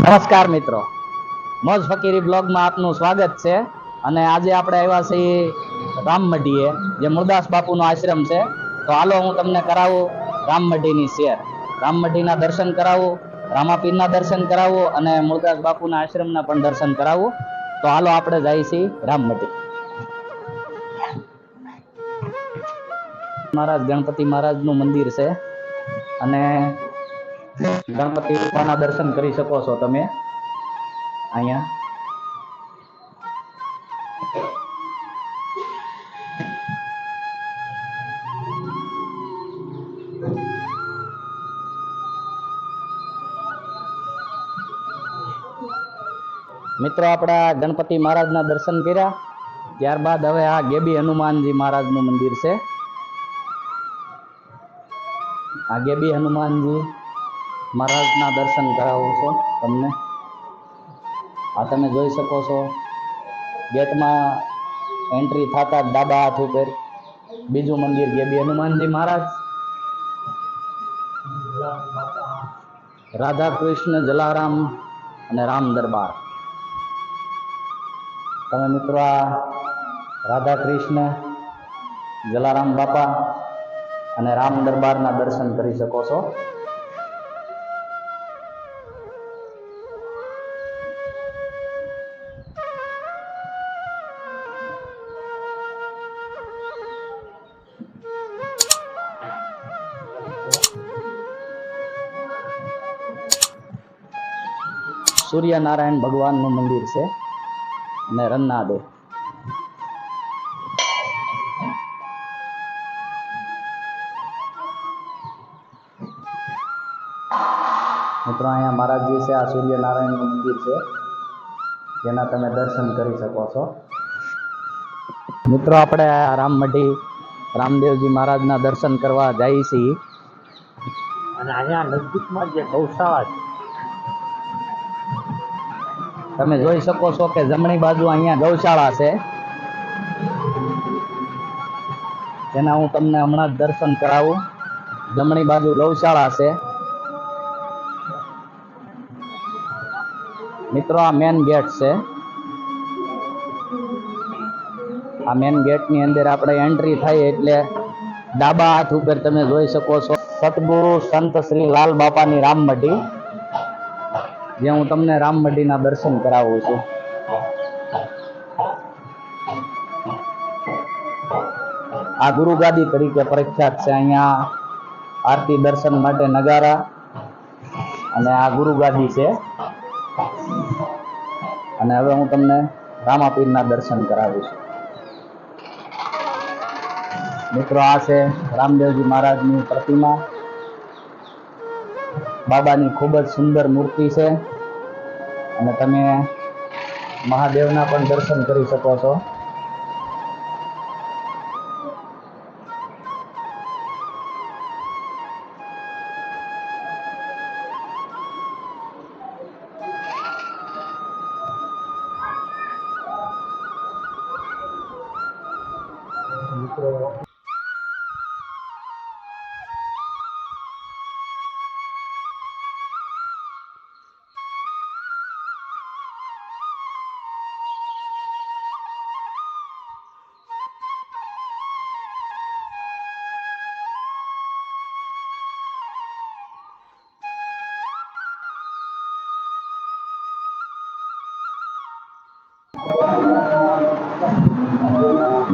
નમસ્કાર મિત્રો, મોજ ફકીરી બ્લોગમાં આપનું સ્વાગત છે. અને આજે આપણે આવ્યા છીએ રામમઢીએ, જે મુરદાસ બાપુનો આશ્રમ છે. તો હાલો હું તમને કરાવું રામમઢીની શેર, રામમઢીના દર્શન કરાવું, રામાપીરના દર્શન કરાવું અને મુરદાસ બાપુના આશ્રમના પણ દર્શન કરાવું. તો હાલો આપણે જઈએ છીએ રામમઢી. મહારાજ ગણપતિ મહારાજનું મંદિર છે અને ગણપતિ બાપાના દર્શન કરી શકો છો તમે અહીંયા. મિત્રો આપણા ગણપતિ મહારાજના દર્શન કર્યા, ત્યારબાદ હવે આ ગેબી હનુમાનજી મહારાજનું મંદિર છે. આ ગેબી હનુમાનજી મહારાજના દર્શન કરાવું છું તમને. આ તમે જોઈ શકો છો, ગેટમાં એન્ટ્રી થતા ડાબા હાથ ઉપર બીજું મંદિર ગેબી હનુમાનજી મહારાજ, રાધા કૃષ્ણ જલારામ અને રામ દરબાર. તમે મિત્રો આ રાધા કૃષ્ણ જલારામ બાપા અને રામ દરબારના દર્શન કરી શકો છો. સૂર્યનારાયણ ભગવાનનું મંદિર છે અને રન્નાદેવ. મિત્રો અહીંયા મહારાજજી છે, આ સૂર્યનારાયણનું મંદિર છે, જેના તમે દર્શન કરી શકો છો. મિત્રો આપણે આ રામમઢી રામદેવજી મહારાજના દર્શન કરવા જઈએ છીએ અને અહીંયા નજીકમાં જે ગૌશાળા છે, તમે જોઈ શકો છો કે જમણી બાજુ અહીંયા ગૌશાળા છે, જેના હું તમને હમણાં જ દર્શન કરાવું. જમણી બાજુ ગૌશાળા છે. મિત્રો આ મેન ગેટ છે. આ મેન ગેટની અંદર આપણે એન્ટ્રી થાય એટલે ડાબા હાથ ઉપર તમે જોઈ શકો છો સતગુરુ સંત શ્રી લાલ બાપાની રામમઢી, જે હું તમને રામમઢીના દર્શન કરાવું છું. આ ગુરુગાદી તરીકે પ્રખ્યાત છે. અહીંયા આરતી દર્શન માટે નગારા અને આ ગુરુગાદી છે. અને હવે હું તમને રામાપીરના દર્શન કરાવીશ. મિત્રો આ છે રામદેવજી મહારાજની પ્રતિમા. બાબાની ખૂબ જ સુંદર મૂર્તિ છે અને તમે મહાદેવના પણ દર્શન કરી શકો છો.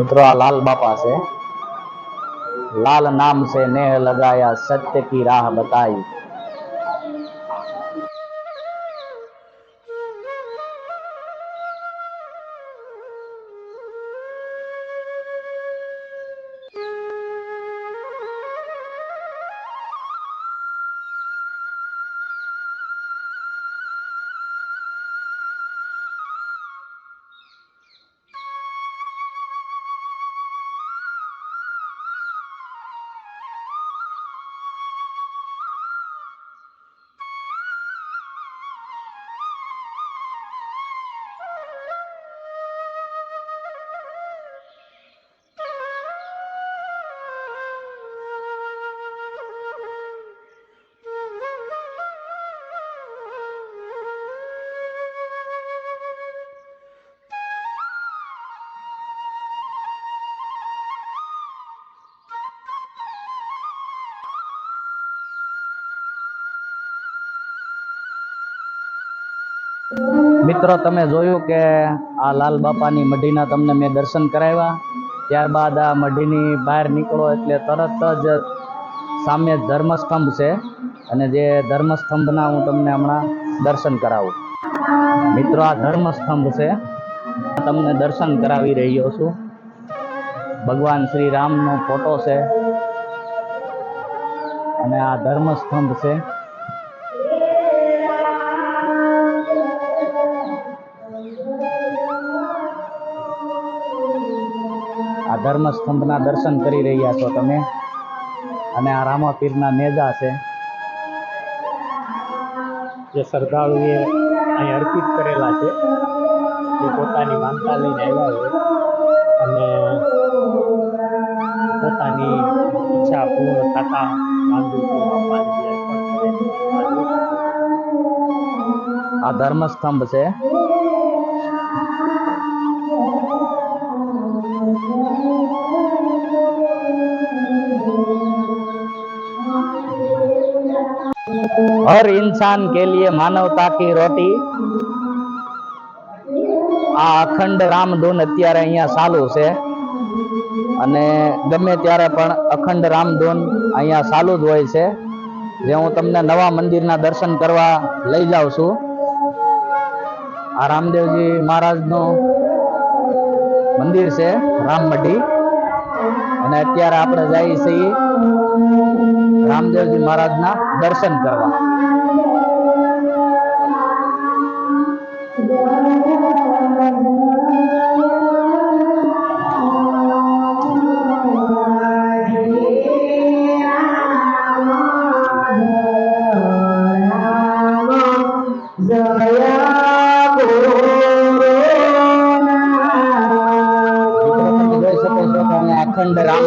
મિત્રો આ લાલ બાપા છે. लाल नाम से नेह लगाया सत्य की राह बताई. મિત્રો, તમે જોયું કે આ લાલ બાપાની મઢીના તમને મેં દર્શન કરાવ્યા. ત્યારબાદ આ મઢીની બહાર નીકળો એટલે તરત જ સામે ધર્મસ્તંભ છે, અને જે ધર્મસ્તંભના હું તમને હમણાં દર્શન કરાવું. મિત્રો, આ ધર્મસ્તંભ છે, તમને દર્શન કરાવી રહ્યો છું. ભગવાન શ્રી રામનો ફોટો છે અને આ ધર્મસ્તંભ છે. આ ધર્મસ્તંભના દર્શન કરી રહ્યા છો તમે, અને આ રામાપીરના નેજા છે જે શ્રદ્ધાળુએ અહીં અર્પિત કરેલા છે. જે પોતાની માનતા લઈને આવ્યા હોય અને પોતાની ઈચ્છા પૂર્ણ થતા આ ધર્મસ્તંભ છે. हर इंसान के लिए मानवता की रोटी. આ અખંડ રામધૂન અત્યારે અહીંયા ચાલુ છે, અને ગમે ત્યારે પણ અખંડ રામધૂન અહીંયા ચાલુ જ હોય છે. જે હું તમને નવા મંદિરના દર્શન કરવા લઈ જાઉં છું. આ રામદેવજી મહારાજનું મંદિર છે, રામમઢી, અને અત્યારે આપણે જઈએ છીએ રામદેવજી મહારાજના દર્શન કરવા. અખંડ રામ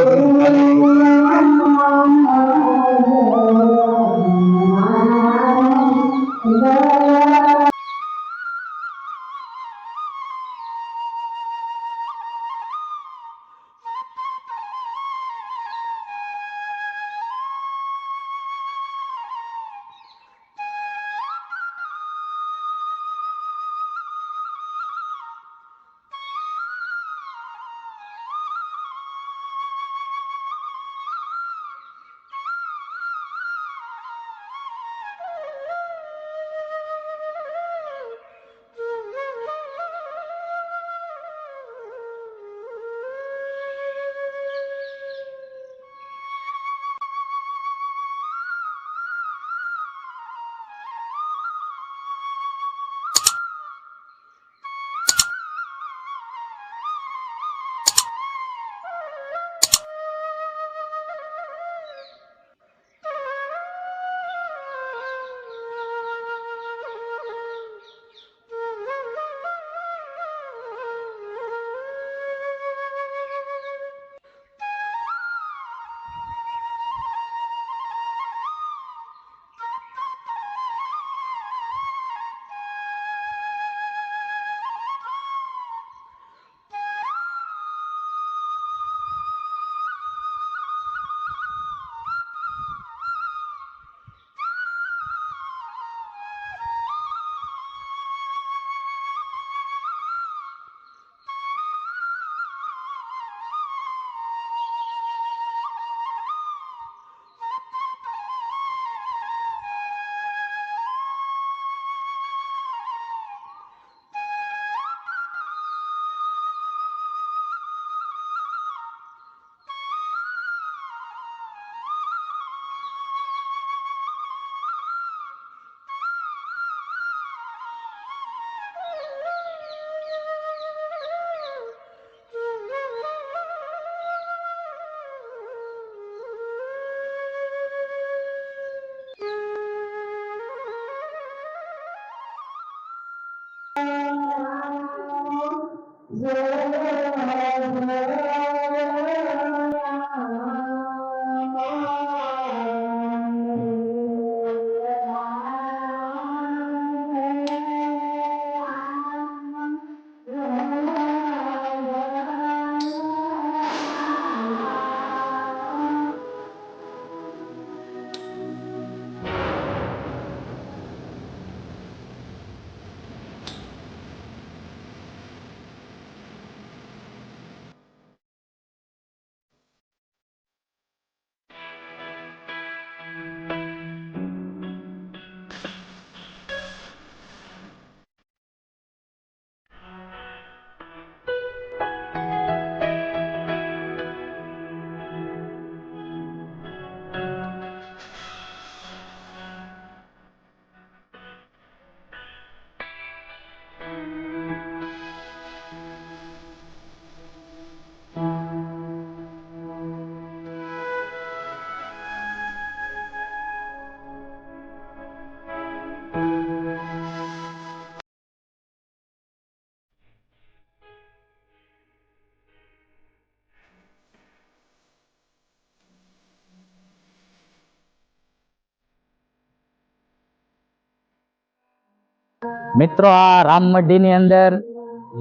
મિત્રો, આ રામમઢીની અંદર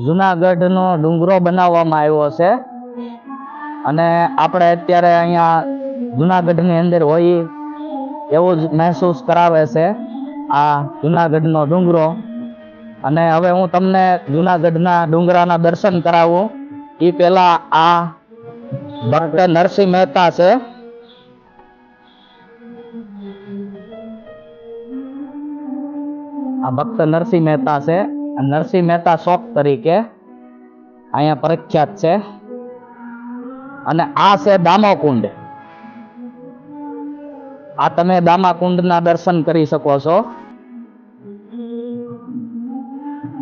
જુનાગઢનો ડુંગરો બનાવવામાં આવ્યો છે અને આપણે અત્યારે અહીંયા જુનાગઢની અંદર હોઈએ એવું જ મહેસૂસ કરાવે છે આ જુનાગઢનો ડુંગરો. અને હવે હું તમને જુનાગઢના ડુંગરાના દર્શન કરાવું એ પહેલા આ ભક્ત નરસિંહ મહેતા છે. આ ભક્ત નરસિંહ મહેતા છે. નરસિંહ મહેતા ચોક તરીકે અહીંયા પ્રખ્યાત છે. અને આ છે દામોકુંડ. આ તમે દામાકુંડના દર્શન કરી શકો છો.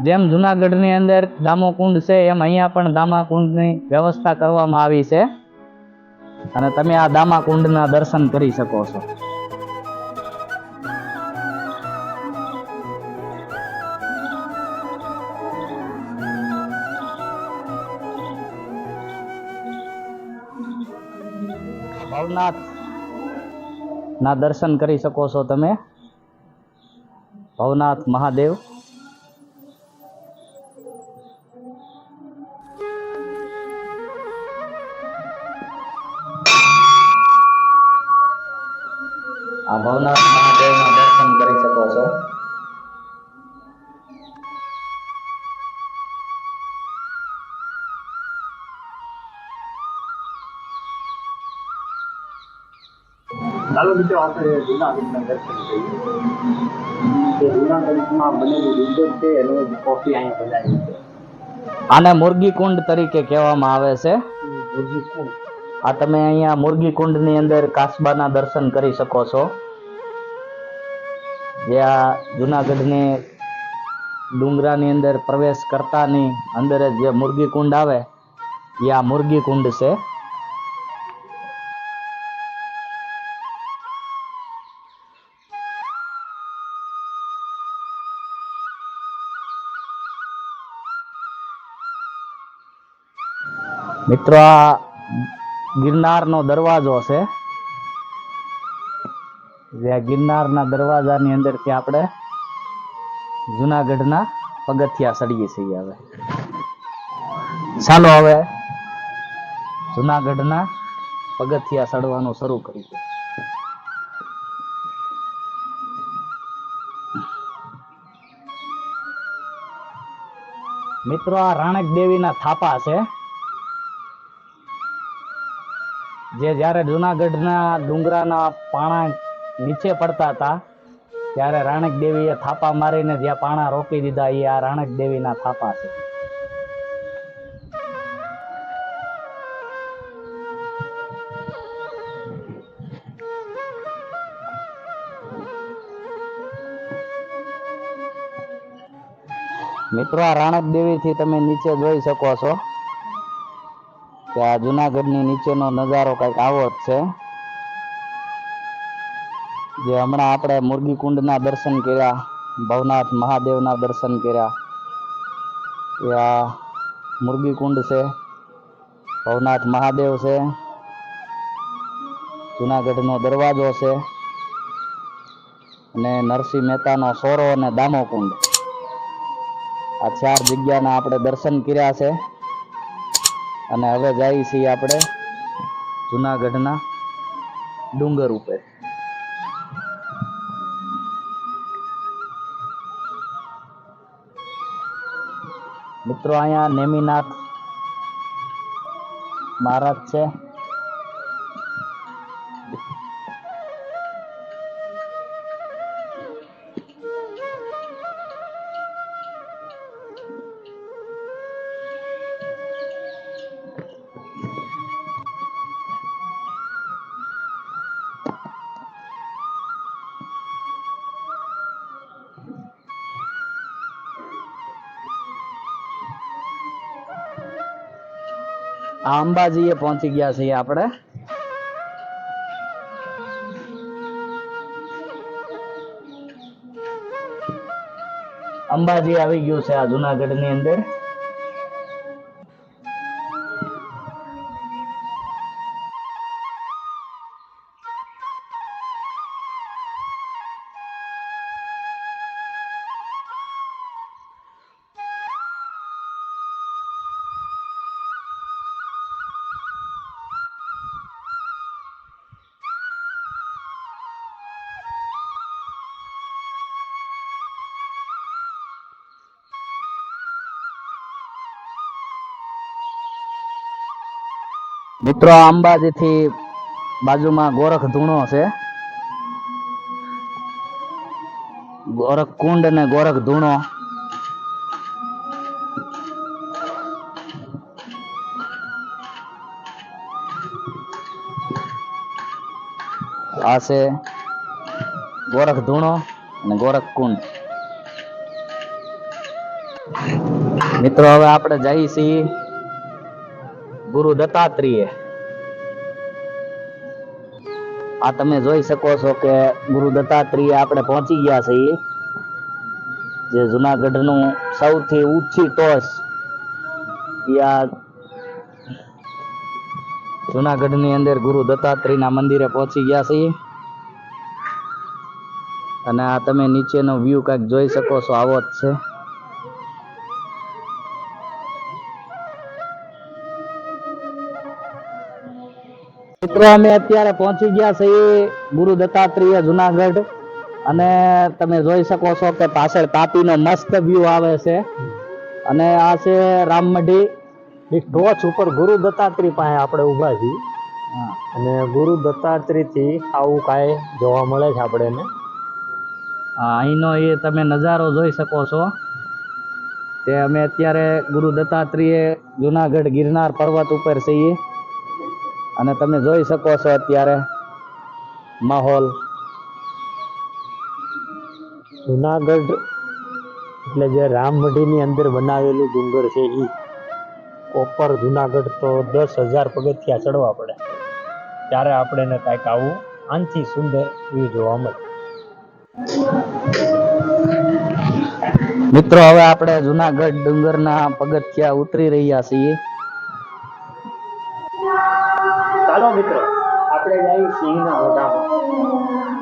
જેમ જુનાગઢની અંદર દામોકુંડ છે એમ અહીંયા પણ દામાકુંડની વ્યવસ્થા કરવામાં આવી છે અને તમે આ દામાકુંડના દર્શન કરી શકો છો. ભવનાથ ના દર્શન કરી શકો છો તમે. ભવનાથ મહાદેવ. આ ભવનાથ મહાદેવના દર્શન કરી શકો છો. ચાલો મિત્રો આપણે જુનાગઢના દર્શન કરીએ. તે જુનાગઢમાં બનેલું ડુંગર છે એનું કોફી અહીંયા બનાવી છે. આને મુરગી કુંડ તરીકે કહેવામાં આવે છે. મુરગી કુંડ. આ તમે અહીંયા મુરગી કુંડની અંદર કાસબાના દર્શન કરી શકો છો. જે આ જુનાગઢની ડુંગરાની અંદર પ્રવેશ કરતાની અંદર જે મુરગી કુંડ આવે એ આ મુરગી કુંડ છે. મિત્રો, આ ગિરનારનો દરવાજો છે. જે ગિરનારના દરવાજાની અંદરથી આપણે જુનાગઢના પગથિયા ચડીએ છીએ. હવે ચાલો હવે જુનાગઢના પગથિયા ચડવાનું શરૂ કરીએ. મિત્રો, આ રાણક દેવીના થાપા છે. જે જ્યારે જુનાગઢના ડુંગરાના પાણા નીચે પડતા હતા ત્યારે રાણક દેવીએ થાપા મારીને જ્યાં પાણા રોકી દીધા એ આ રાણક દેવીના થાપા છે. મિત્રો, આ રાણક દેવીથી તમે નીચે જોઈ શકો છો કે આ જુનાગઢની નીચેનો નજારો કંઈક આવો જ છે. જે હમણાં આપણે મુરગી કુંડના દર્શન કર્યા, ભવનાથ મહાદેવના દર્શન કર્યા, એ આ મુરગી કુંડ છે, ભવનાથ મહાદેવ છે, જુનાગઢનો દરવાજો છે અને નરસિંહ મહેતાનો સોરો અને દામોકુંડ. આ 4 જગ્યાના આપણે દર્શન કર્યા છે અને હવે જઈએ છીએ આપણે જુનાગઢના ડુંગર ઉપર. મિત્રો, અહીંયા નેમિનાથ મહારાજ છે. આ અંબાજીએ પહોંચી ગયા છીએ આપણે. અંબાજી આવી ગયું છે આ જુનાગઢની અંદર. મિત્રો આ અંબાજીથી બાજુમાં ગોરખ ધૂણો છે, ગોરખ કુંડ અને ગોરખ ધૂણો. આ છે ગોરખ ધૂણો અને ગોરખ કુંડ. મિત્રો હવે આપણે જઈએ છીએ ગુરુ દત્તાત્રેય. આ તમે જોઈ શકો છો કે ગુરુ દત્તાત્રેય આપણે પહોંચી ગયા છીએ, જે જુનાગઢનું સૌથી ઊંચી ટોચ. ત્યાં જુનાગઢની અંદર ગુરુ દત્તાત્રેયના મંદિરે પહોંચી ગયા છીએ. અને આ તમે નીચેનો વ્યૂ કંઈક જોઈ શકો છો, આવો જ છે. મિત્રો અમે અત્યારે પહોંચી ગયા છીએ ગુરુ દત્તાત્રેય જુનાગઢ, અને તમે જોઈ શકો છો કે પાછળ તાપીનો મસ્ત વ્યૂ આવે છે. અને આ છે રામમઢી. ટોચ ઉપર ગુરુ દત્તાત્રેય પાસે આપણે ઊભા છીએ, અને ગુરુ દત્તાત્રેય થી આવું કાંઈ જોવા મળે છે આપણને. અહીંનો એ તમે નજારો જોઈ શકો છો કે અમે અત્યારે ગુરુ દત્તાત્રેય જુનાગઢ ગિરનાર પર્વત ઉપર છીએ, અને તમે જોઈ શકો છો અત્યારે માહોલ. જુનાગઢ એટલે જે રામમઢીની અંદર બનાવેલું ડુંગર છે એ ઉપર જુનાગઢ તો 10,000 પગથિયા ચડવા પડે, ત્યારે આપણને કાંઈક આવું આનથી સુંદર વ્યૂ જોવા મળે. મિત્રો હવે આપણે જુનાગઢ ડુંગરના પગથિયા ઉતરી રહ્યા છીએ. ચાલો મિત્રો, આપણે જઈએ સિંહના ઓઢામાં,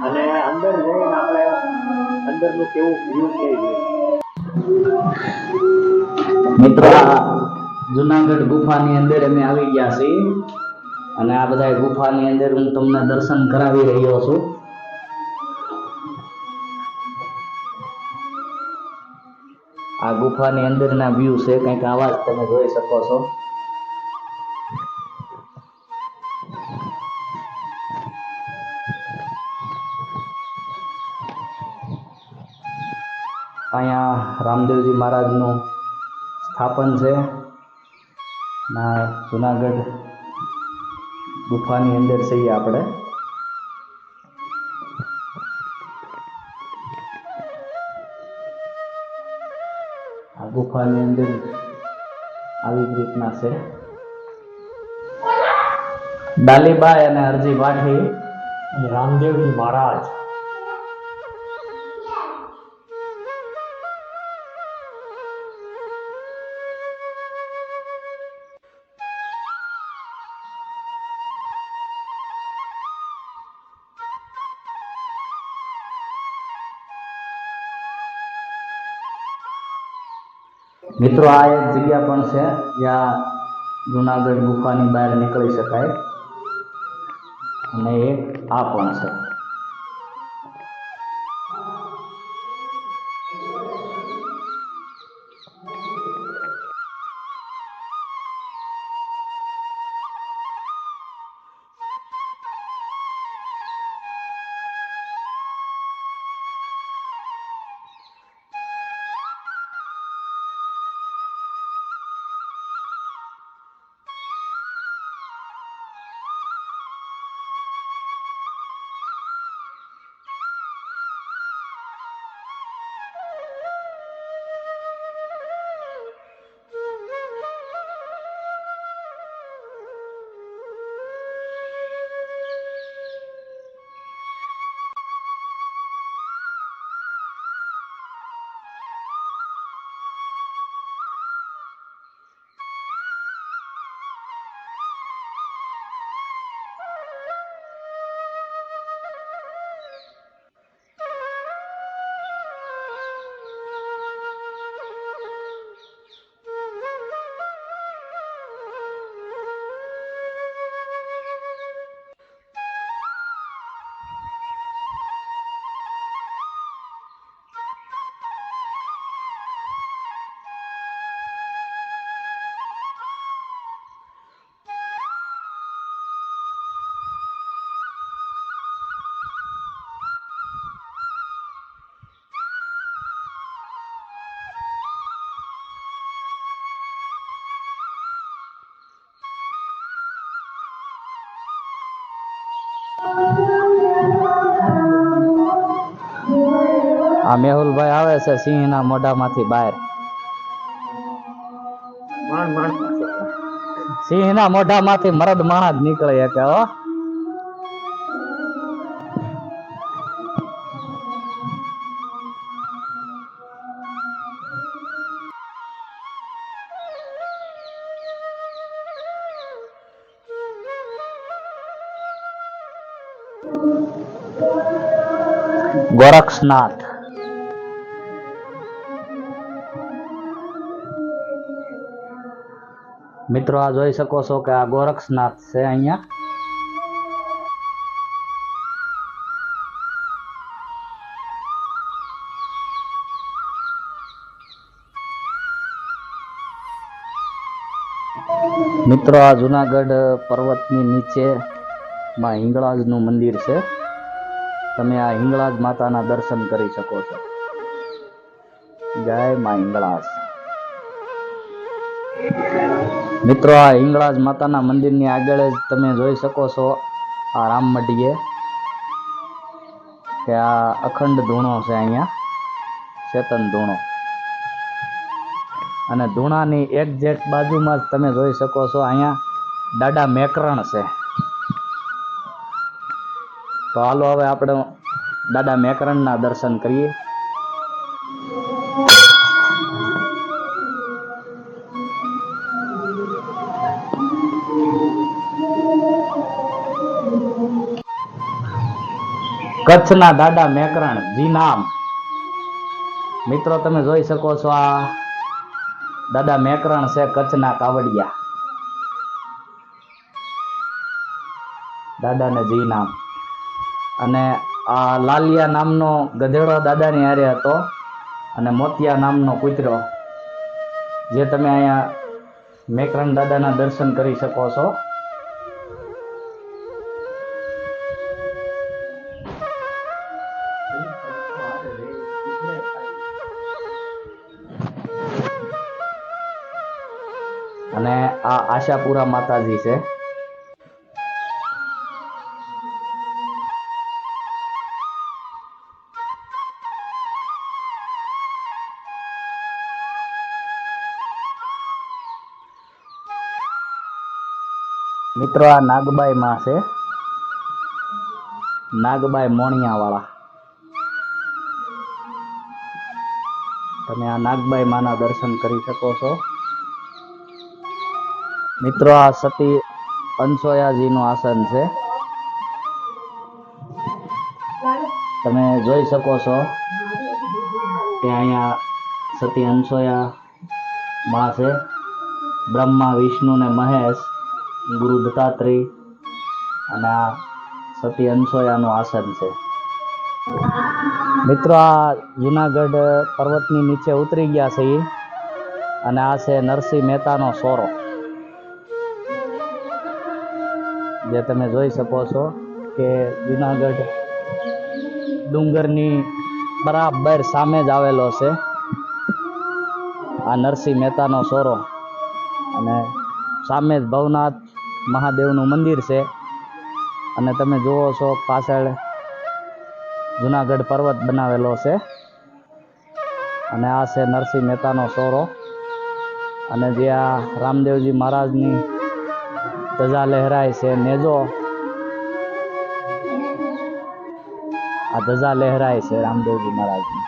અને અંદર જઈને આપણે અંદરનું કેવું વ્યૂ છે એ જોઈએ. મિત્રો આ જુનાગઢ ગુફાની અંદર અમે આવી ગયા છીએ, અને આ બધા ગુફાની અંદર હું તમને દર્શન કરાવી રહ્યો છું. આ ગુફાની અંદરના વ્યૂ છે, કંઈક આવા જ તમે જોઈ શકો છો. અહીંયા રામદેવજી મહારાજનું સ્થાપન છે. ના જુનાગઢ ગુફાની અંદર છીએ આપણે. આ ગુફાની અંદર આવી જ રીતના છે. ડાલીબાઈ અને હરજી ભાટી અને રામદેવજી મહારાજ. મિત્રો આ એક જગ્યા પણ છે જ્યાં જુનાગઢ ગુફાની બહાર નીકળી શકાય, અને એક આ પણ છે. આ મેહુલભાઈ આવે છે સિંહના મોઢામાંથી બહાર. માંડ માંડ પાછો. સિંહના મોઢામાંથી મરદ માણસ નીકળે કે હો. ગોરક્ષનાથ. મિત્રો આ જોઈ શકો છો કે આ ગોરક્ષનાથ છે અહીંયા. મિત્રો આ જુનાગઢ પર્વતની નીચે માં હિંગળાજનું મંદિર છે. તમે આ હિંગળાજ માતાના દર્શન કરી શકો છો. જય માં હિંગળાજ. મિત્રો આ હિંગળાજ માતાના મંદિરની આગળ જ તમે જોઈ શકો છો આ રામમઢીએ કે આ અખંડ ધૂણો છે અહીંયા, ચેતન ધૂણો. અને ધૂણાની એક્ઝેક્ટ બાજુમાં જ તમે જોઈ શકો છો અહીંયા દાદા મેકરણ છે. તો હાલો હવે આપણે દાદા મેકરણના દર્શન કરીએ. કચ્છના દાદા મેકરણ જી નામ. મિત્રો તમે જોઈ શકો છો આ દાદા મેકરણ છે કચ્છના કાવડિયા. દાદાને જી નામ. અને આ લાલિયા નામનો ગધેડો દાદાની હારે હતો અને મોતિયા નામનો કૂતરો, જે તમે અહીંયા મેકરણ દાદાના દર્શન કરી શકો છો. અને આ આશાપુરા માતાજી છે. મિત્રો આ નાગબાઈ માં છે, નાગબાઈ મોણિયા વાળા. તમે આ નાગબાઈ માના દર્શન કરી શકો છો. મિત્રો આ સતી અનસોયાજીનું આસન છે. તમે જોઈ શકો છો કે અહીંયા સતી અનસોયા માં છે. બ્રહ્મા, વિષ્ણુ ને મહેશ, ગુરુ દત્તાત્રેય અને આ સતી અનસોયાનું આસન છે. મિત્રો આ જુનાગઢ પર્વતની નીચે ઉતરી ગયા છે અને આ છે નરસિંહ મહેતાનો સોરો, જે તમે જોઈ શકો છો કે જુનાગઢ ડુંગરની બરાબર સામે જ આવેલો છે આ નરસિંહ મહેતાનો સોરો. અને સામે જ ભવનાથ મહાદેવનું મંદિર છે. અને તમે જુઓ છો પાછળ જુનાગઢ પર્વત બનાવેલો છે. અને આ છે નરસિંહ મહેતાનો સોરો. અને જે આ રામદેવજી મહારાજની ધજા લહેરાય છે, નેજો આ ધજા લહેરાય છે રામદેવજી મહારાજની.